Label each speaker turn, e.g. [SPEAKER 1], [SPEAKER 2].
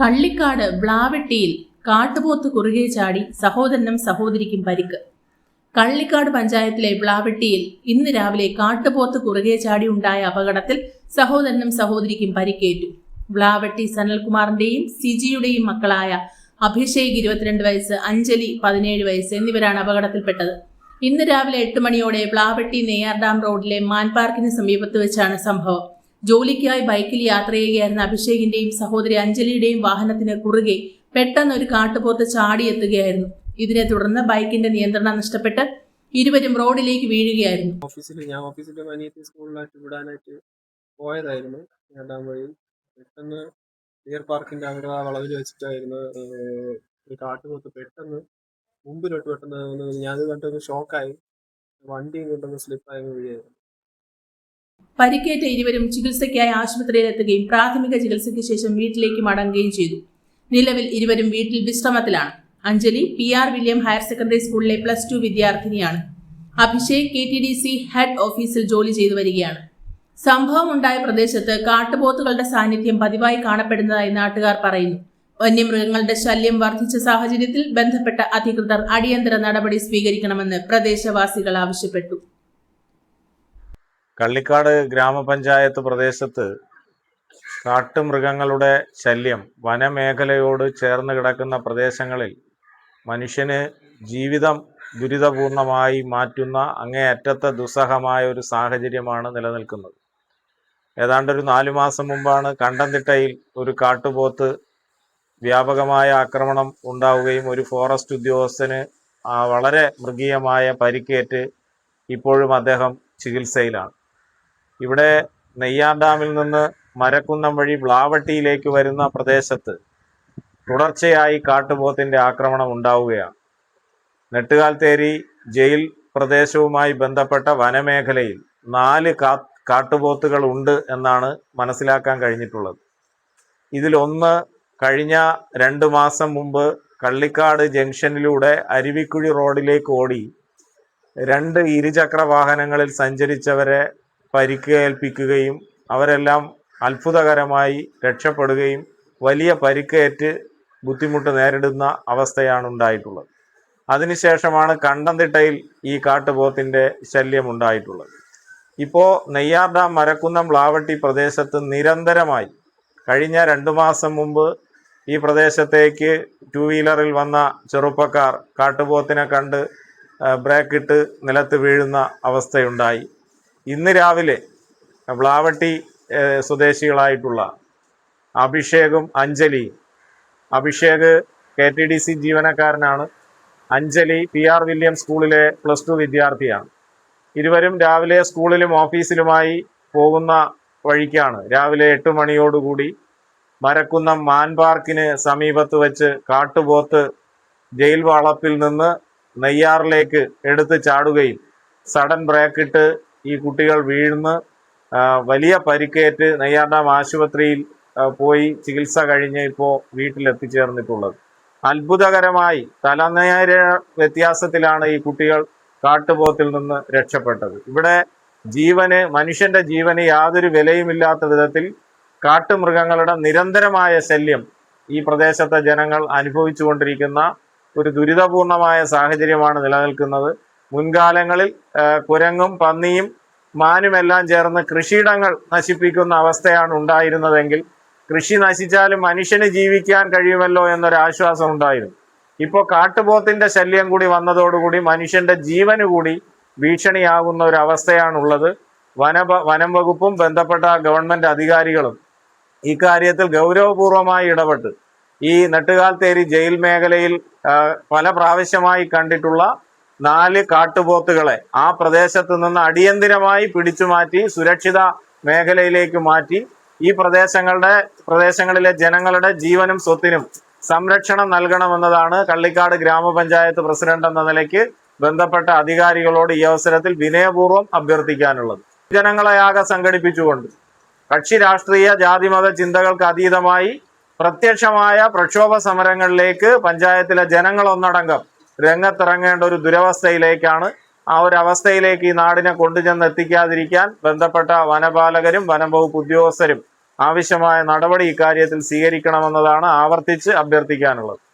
[SPEAKER 1] കള്ളിക്കാട് വ്ലാവെട്ടിയിൽ കാട്ടുപോത്ത് കുറുകെ ചാടി സഹോദരനും സഹോദരിക്കും പരിക്ക്. കള്ളിക്കാട് പഞ്ചായത്തിലെ വ്ലാവെട്ടിയിൽ ഇന്ന് രാവിലെ കാട്ടുപോത്ത് കുറുകെ ചാടി ഉണ്ടായ അപകടത്തിൽ സഹോദരനും സഹോദരിക്കും പരിക്കേറ്റു. വ്ലാവെട്ടി സനൽകുമാറിന്റെയും സിജിയുടെയും മക്കളായ അഭിഷേക് 22 വയസ്സ്, അഞ്ജലി 17 വയസ്സ് എന്നിവരാണ് അപകടത്തിൽപ്പെട്ടത്. ഇന്ന് രാവിലെ 8 മണിയോടെ വ്ലാവെട്ടി നെയ്യാർ ഡാം റോഡിലെ മാൻ പാർക്കിന് സമീപത്ത് വെച്ചാണ് സംഭവം. ജോലിക്കായി ബൈക്കിൽ യാത്ര ചെയ്യുകയായിരുന്ന അഭിഷേകിന്റെയും സഹോദരി അഞ്ജലിയുടെയും വാഹനത്തിന് കുറുകെ പെട്ടെന്ന് ഒരു കാട്ടുപോത്ത് ചാടിയെത്തുകയായിരുന്നു. ഇതിനെ തുടർന്ന് ബൈക്കിന്റെ നിയന്ത്രണം നഷ്ടപ്പെട്ട് ഇരുവരും റോഡിലേക്ക് വീഴുകയായിരുന്നു.
[SPEAKER 2] ഞാൻ ഓഫീസിൽ അനിയത്തി സ്കൂളിലായിട്ട് വിടാനായിട്ട് പോയതായിരുന്നു. രണ്ടാം വഴി പെട്ടെന്ന് ഡിയർ പാർക്കിന്റെ അവിടെ ആ വളവിൽ വെച്ചിട്ടായിരുന്നു ഒരു കാട്ടുപോത്ത് പെട്ടെന്ന് മുമ്പിലോട്ട് പെട്ടെന്ന് ഞാനത് കണ്ടൊന്ന് ഷോക്കായി, വണ്ടിയും കൊണ്ടൊന്ന് സ്ലിപ്പായി വീഴുകയായിരുന്നു.
[SPEAKER 1] പരിക്കേറ്റ ഇരുവരും ചികിത്സയ്ക്കായി ആശുപത്രിയിലെത്തുകയും പ്രാഥമിക ചികിത്സയ്ക്ക് ശേഷം വീട്ടിലേക്ക് മടങ്ങുകയും ചെയ്തു. നിലവിൽ ഇരുവരും വീട്ടിൽ വിശ്രമത്തിലാണ്. Anjali PR William higher secondary സ്കൂളിലെ +2 വിദ്യാർത്ഥിനിയാണ്. അഭിഷേക് KTDC ഹെഡ് ഓഫീസിൽ ജോലി ചെയ്തു വരികയാണ്. സംഭവം ഉണ്ടായ പ്രദേശത്ത് കാട്ടുപോത്തുകളുടെ സാന്നിധ്യം പതിവായി കാണപ്പെടുന്നതായി നാട്ടുകാർ പറയുന്നു. വന്യമൃഗങ്ങളുടെ ശല്യം വർദ്ധിച്ച സാഹചര്യത്തിൽ ബന്ധപ്പെട്ട അധികൃതർ അടിയന്തര നടപടി സ്വീകരിക്കണമെന്ന് പ്രദേശവാസികൾ ആവശ്യപ്പെട്ടു.
[SPEAKER 3] കള്ളിക്കാട് ഗ്രാമപഞ്ചായത്ത് പ്രദേശത്ത് കാട്ടുമൃഗങ്ങളുടെ ശല്യം വനമേഖലയോട് ചേർന്ന് കിടക്കുന്ന പ്രദേശങ്ങളിൽ മനുഷ്യന് ജീവിതം ദുരിതപൂർണമായി മാറ്റുന്ന അങ്ങേയറ്റത്തെ ദുസ്സഹമായ ഒരു സാഹചര്യമാണ് നിലനിൽക്കുന്നത്. ഏതാണ്ടൊരു 4 മാസം മുമ്പാണ് കണ്ടംതിട്ടയിൽ ഒരു കാട്ടുപോത്ത് വ്യാപകമായ ആക്രമണം ഉണ്ടാവുകയും ഒരു ഫോറസ്റ്റ് ഉദ്യോഗസ്ഥന് വളരെ മൃഗീയമായ പരിക്കേറ്റ് ഇപ്പോഴും അദ്ദേഹം ചികിത്സയിലാണ്. ഇവിടെ നെയ്യാർ ഡാമിൽ നിന്ന് മരക്കുന്നം വഴി വ്ലാവെട്ടിയിലേക്ക് വരുന്ന പ്രദേശത്ത് തുടർച്ചയായി കാട്ടുപോത്തിന്റെ ആക്രമണം ഉണ്ടാവുകയാണ്. നെട്ടുകാൽത്തേരി ജയിൽ പ്രദേശവുമായി ബന്ധപ്പെട്ട വനമേഖലയിൽ 4 കാട്ടുപോത്തുകൾ ഉണ്ട് എന്നാണ് മനസ്സിലാക്കാൻ കഴിഞ്ഞിട്ടുള്ളത്. ഇതിലൊന്ന് കഴിഞ്ഞ 2 മാസം മുമ്പ് കള്ളിക്കാട് ജംഗ്ഷനിലൂടെ അരുവിക്കുഴി റോഡിലേക്ക് ഓടി 2 ഇരുചക്ര വാഹനങ്ങളിൽ സഞ്ചരിച്ചവരെ പരിക്കേൽപ്പിക്കുകയും അവരെല്ലാം അത്ഭുതകരമായി രക്ഷപ്പെടുകയും വലിയ പരിക്കേറ്റ് ബുദ്ധിമുട്ട് നേരിടുന്ന അവസ്ഥയാണ് ഉണ്ടായിട്ടുള്ളത്. അതിനുശേഷമാണ് കണ്ടംതിട്ടയിൽ ഈ കാട്ടുപോത്തിന്റെ ശല്യം ഉണ്ടായിട്ടുള്ളത്. ഇപ്പോൾ നെയ്യാർ ഡാം മരക്കുന്നം വ്ലാവെട്ടി പ്രദേശത്ത് നിരന്തരമായി കഴിഞ്ഞ 2 മാസം മുമ്പ് ഈ പ്രദേശത്തേക്ക് 2 വീലറിൽ വന്ന ചെറുപ്പക്കാർ കാട്ടുപോത്തിനെ കണ്ട് ബ്രേക്കിട്ട് നിലത്ത് വീഴുന്ന അവസ്ഥയുണ്ടായി. ഇന്ന് രാവിലെ വ്ലാവെട്ടി സ്വദേശികളായിട്ടുള്ള അഭിഷേകും അഞ്ജലിയും, അഭിഷേക് KTDC ജീവനക്കാരനാണ്, അഞ്ജലി PR വില്യം സ്കൂളിലെ +2 വിദ്യാർത്ഥിയാണ്. ഇരുവരും രാവിലെ സ്കൂളിലും ഓഫീസിലുമായി പോകുന്ന വഴിക്കാണ് രാവിലെ 8 മണിയോടുകൂടി മരക്കുന്നം മാൻ പാർക്കിന് സമീപത്ത് വെച്ച് കാട്ടുപോത്ത് ജയിൽ വളപ്പിൽ നിന്ന് നെയ്യാറിലേക്ക് എടുത്ത് ചാടുകയും സഡൻ ബ്രേക്കിട്ട് ഈ കുട്ടികൾ വീഴുന്ന വലിയ പരിക്കേറ്റ് നെയ്യാർ ഡാം ആശുപത്രിയിൽ പോയി ചികിത്സ കഴിഞ്ഞ് ഇപ്പോൾ വീട്ടിലെത്തിച്ചേർന്നിട്ടുള്ളത്. അത്ഭുതകരമായി തലനേര വ്യത്യാസത്തിലാണ് ഈ കുട്ടികൾ കാട്ടുപോത്തിൽ നിന്ന് രക്ഷപ്പെട്ടത്. ഇവിടെ മനുഷ്യന്റെ ജീവന് യാതൊരു വിലയുമില്ലാത്ത വിധത്തിൽ കാട്ടുമൃഗങ്ങളുടെ നിരന്തരമായ ശല്യം ഈ പ്രദേശത്തെ ജനങ്ങൾ അനുഭവിച്ചുകൊണ്ടിരിക്കുന്ന ഒരു ദുരിതപൂർണമായ സാഹചര്യമാണ് നിലനിൽക്കുന്നത്. മുൻകാലങ്ങളിൽ കുരങ്ങും പന്നിയും മാനുമെല്ലാം ചേർന്ന് കൃഷിയിടങ്ങൾ നശിപ്പിക്കുന്ന അവസ്ഥയാണ് ഉണ്ടായിരുന്നതെങ്കിൽ കൃഷി നശിച്ചാലും മനുഷ്യന് ജീവിക്കാൻ കഴിയുമല്ലോ എന്നൊരാശ്വാസം ഉണ്ടായിരുന്നു. ഇപ്പോൾ കാട്ടുപോത്തിന്റെ ശല്യം കൂടി വന്നതോടുകൂടി മനുഷ്യന്റെ ജീവന് കൂടി ഭീഷണിയാകുന്ന ഒരു അവസ്ഥയാണുള്ളത്. വനം വകുപ്പും ബന്ധപ്പെട്ട ഗവൺമെന്റ് അധികാരികളും ഇക്കാര്യത്തിൽ ഗൗരവപൂർവമായി ഇടപെട്ട് ഈ നെട്ടുകാൽത്തേരി ജയിൽ മേഖലയിൽ പല പ്രാവശ്യമായി കണ്ടിട്ടുള്ള 4 കാട്ടുപോത്തുകളെ ആ പ്രദേശത്ത് നിന്ന് അടിയന്തിരമായി പിടിച്ചുമാറ്റി സുരക്ഷിത മേഖലയിലേക്ക് മാറ്റി ഈ പ്രദേശങ്ങളിലെ ജനങ്ങളുടെ ജീവനും സ്വത്തിനും സംരക്ഷണം നൽകണമെന്നതാണ് കള്ളിക്കാട് ഗ്രാമപഞ്ചായത്ത് പ്രസിഡന്റ് എന്ന നിലയ്ക്ക് ബന്ധപ്പെട്ട അധികാരികളോട് ഈ അവസരത്തിൽ വിനയപൂർവ്വം അഭ്യർത്ഥിക്കാനുള്ളത്. ജനങ്ങളെയാകെ സംഘടിപ്പിച്ചുകൊണ്ട് കക്ഷി രാഷ്ട്രീയ ജാതിമത ചിന്തകൾക്ക് അതീതമായി പ്രത്യക്ഷമായ പ്രക്ഷോഭ സമരങ്ങളിലേക്ക് പഞ്ചായത്തിലെ ജനങ്ങൾ ഒന്നടങ്കം രംഗത്തിറങ്ങേണ്ട ഒരു ദുരവസ്ഥയിലേക്കാണ്. ആ ഒരു അവസ്ഥയിലേക്ക് ഈ നാടിനെ കൊണ്ടുചെന്ന് എത്തിക്കാതിരിക്കാൻ ബന്ധപ്പെട്ട വനപാലകരും വനം വകുപ്പ് ഉദ്യോഗസ്ഥരും ആവശ്യമായ നടപടി ഇക്കാര്യത്തിൽ സ്വീകരിക്കണമെന്നതാണ് ആവർത്തിച്ച് അഭ്യർത്ഥിക്കാനുള്ളത്.